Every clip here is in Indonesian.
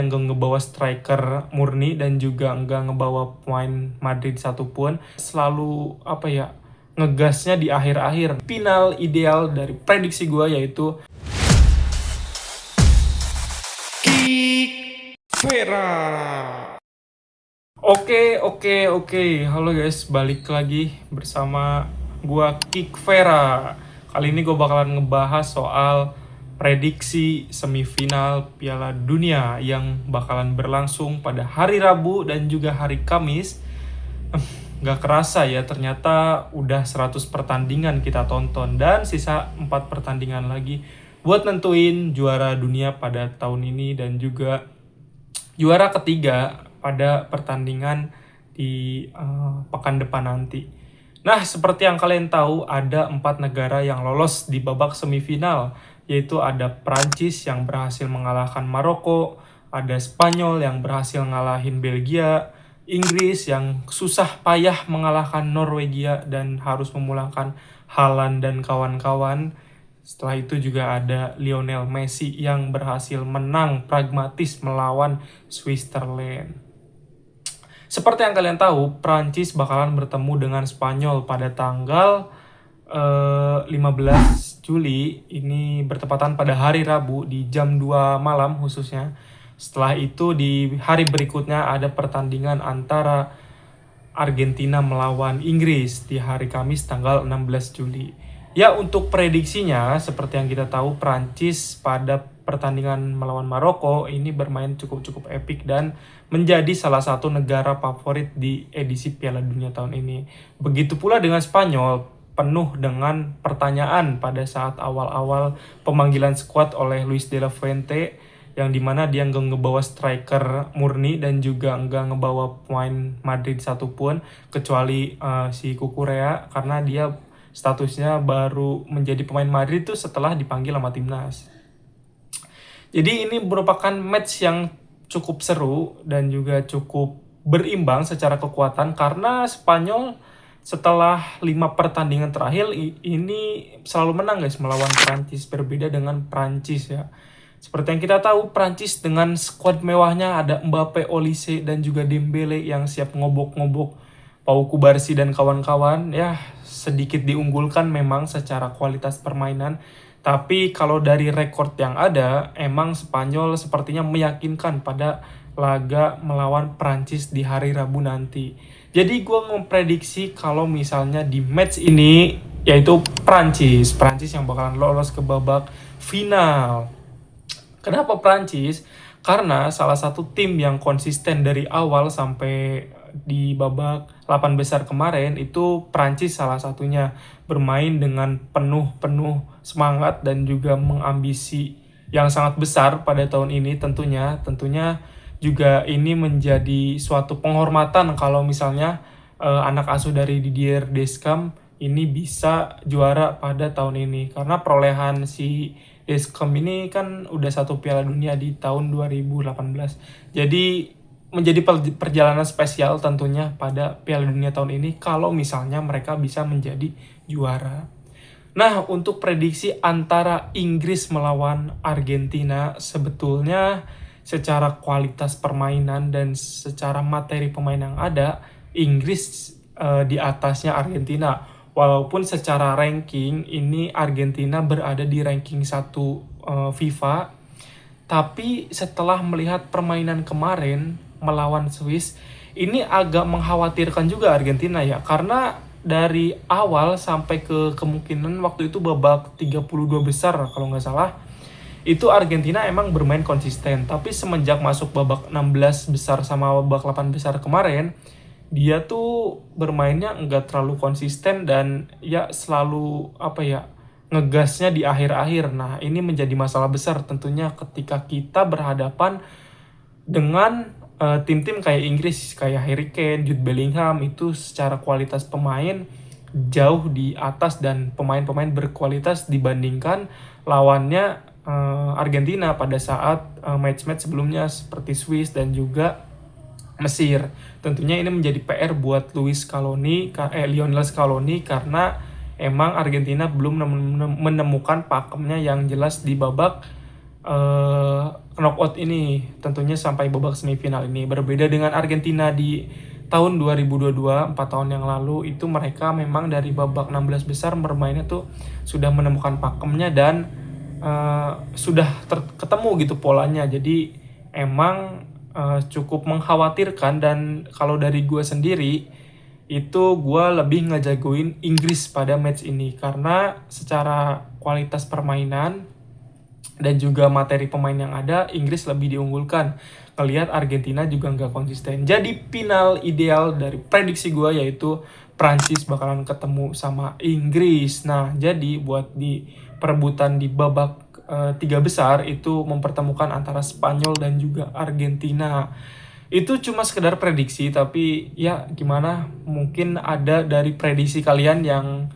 nggak ngebawa striker murni dan juga nggak ngebawa pemain Madrid satupun. Selalu ngegasnya di akhir-akhir. Final ideal dari prediksi gue yaitu Vera. Oke. Halo guys, balik lagi bersama gua Kik Vera. Kali ini gue bakalan ngebahas soal prediksi semifinal Piala Dunia yang bakalan berlangsung pada hari Rabu dan juga hari Kamis. Gak kerasa ya, ternyata udah 100 pertandingan kita tonton dan sisa 4 pertandingan lagi buat nentuin juara dunia pada tahun ini dan juga juara ketiga pada pertandingan di pekan depan nanti. Nah, seperti yang kalian tahu, ada 4 negara yang lolos di babak semifinal, yaitu ada Prancis yang berhasil mengalahkan Maroko, ada Spanyol yang berhasil ngalahin Belgia, Inggris yang susah payah mengalahkan Norwegia dan harus memulangkan Haaland dan kawan-kawan. Setelah itu juga ada Lionel Messi yang berhasil menang pragmatis melawan Switzerland. Seperti yang kalian tahu, Prancis bakalan bertemu dengan Spanyol pada tanggal 15 Juli. Ini bertepatan pada hari Rabu di jam 2 malam khususnya. Setelah itu di hari berikutnya ada pertandingan antara Argentina melawan Inggris di hari Kamis tanggal 16 Juli. Ya, untuk prediksinya, seperti yang kita tahu, Prancis pada pertandingan melawan Maroko ini bermain cukup epik dan menjadi salah satu negara favorit di edisi Piala Dunia tahun ini. Begitu pula dengan Spanyol, penuh dengan pertanyaan pada saat awal-awal pemanggilan skuad oleh Luis de la Fuente, yang dimana dia nggak ngebawa striker murni dan juga nggak ngebawa pemain Madrid satupun kecuali si Cucurella, karena dia statusnya baru menjadi pemain Madrid itu setelah dipanggil sama timnas. Jadi ini merupakan match yang cukup seru dan juga cukup berimbang secara kekuatan karena Spanyol setelah 5 pertandingan terakhir ini selalu menang guys melawan Prancis, berbeda dengan Prancis ya. Seperti yang kita tahu, Prancis dengan skuad mewahnya ada Mbappe, Olise dan juga Dembele yang siap ngobok-ngobok Pau Kubarsi dan kawan-kawan. Ya, sedikit diunggulkan memang secara kualitas permainan, tapi kalau dari rekor yang ada, emang Spanyol sepertinya meyakinkan pada laga melawan Prancis di hari Rabu nanti. Jadi gue memprediksi kalau misalnya di match ini, yaitu Prancis yang bakalan lolos ke babak final. Kenapa Prancis? Karena salah satu tim yang konsisten dari awal sampai di babak 8 besar kemarin itu Prancis salah satunya, bermain dengan penuh semangat dan juga mengambisi yang sangat besar pada tahun ini tentunya juga ini menjadi suatu penghormatan kalau misalnya anak asuh dari Didier Deschamps ini bisa juara pada tahun ini, karena perolehan si Deschamps ini kan udah 1 Piala Dunia di tahun 2018. Jadi menjadi perjalanan spesial tentunya pada Piala Dunia tahun ini kalau misalnya mereka bisa menjadi juara. Nah, untuk prediksi antara Inggris melawan Argentina, sebetulnya secara kualitas permainan dan secara materi pemain yang ada, Inggris di atasnya Argentina. Walaupun secara ranking ini Argentina berada di ranking 1 FIFA, tapi setelah melihat permainan kemarin melawan Swiss, ini agak mengkhawatirkan juga Argentina ya, karena dari awal sampai ke kemungkinan waktu itu babak 32 besar kalau nggak salah, itu Argentina emang bermain konsisten, tapi semenjak masuk babak 16 besar sama babak 8 besar kemarin, dia tuh bermainnya nggak terlalu konsisten dan ya selalu ngegasnya di akhir-akhir. Nah, ini menjadi masalah besar tentunya ketika kita berhadapan dengan tim-tim kayak Inggris, kayak Harry Kane, Jude Bellingham, itu secara kualitas pemain jauh di atas dan pemain-pemain berkualitas dibandingkan lawannya Argentina pada saat match-match sebelumnya seperti Swiss dan juga Mesir. Tentunya ini menjadi PR buat Lionel Scaloni karena emang Argentina belum menemukan pakemnya yang jelas di babak knockout ini, tentunya sampai babak semifinal ini. Berbeda dengan Argentina di tahun 2022, 4 tahun yang lalu, itu mereka memang dari babak 16 besar bermainnya tuh sudah menemukan pakemnya dan sudah ketemu gitu polanya. Jadi emang cukup mengkhawatirkan, dan kalau dari gue sendiri itu gue lebih ngejagoin Inggris pada match ini karena secara kualitas permainan dan juga materi pemain yang ada, Inggris lebih diunggulkan. Ngelihat Argentina juga nggak konsisten. Jadi final ideal dari prediksi gue yaitu Prancis bakalan ketemu sama Inggris. Nah, jadi buat di perebutan di babak tiga besar itu mempertemukan antara Spanyol dan juga Argentina. Itu cuma sekedar prediksi, tapi ya gimana, mungkin ada dari prediksi kalian yang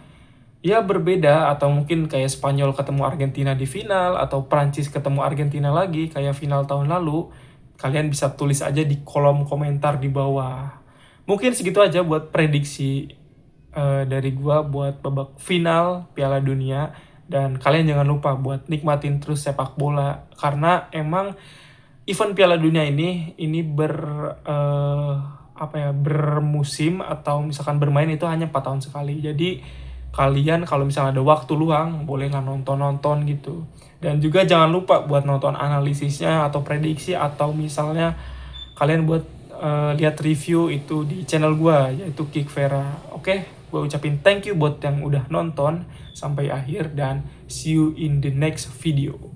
ya berbeda, atau mungkin kayak Spanyol ketemu Argentina di final, atau Prancis ketemu Argentina lagi kayak final tahun lalu. Kalian bisa tulis aja di kolom komentar di bawah. Mungkin segitu aja buat prediksi dari gua buat babak final Piala Dunia. Dan kalian jangan lupa buat nikmatin terus sepak bola, karena emang event Piala Dunia ini bermusim, atau misalkan bermain itu hanya 4 tahun sekali. Jadi kalian kalau misalnya ada waktu luang boleh nggak nonton gitu. Dan juga jangan lupa buat nonton analisisnya atau prediksi, atau misalnya kalian buat lihat review itu di channel gue yaitu Kick Vera. Oke, gue ucapin thank you buat yang udah nonton sampai akhir, dan see you in the next video.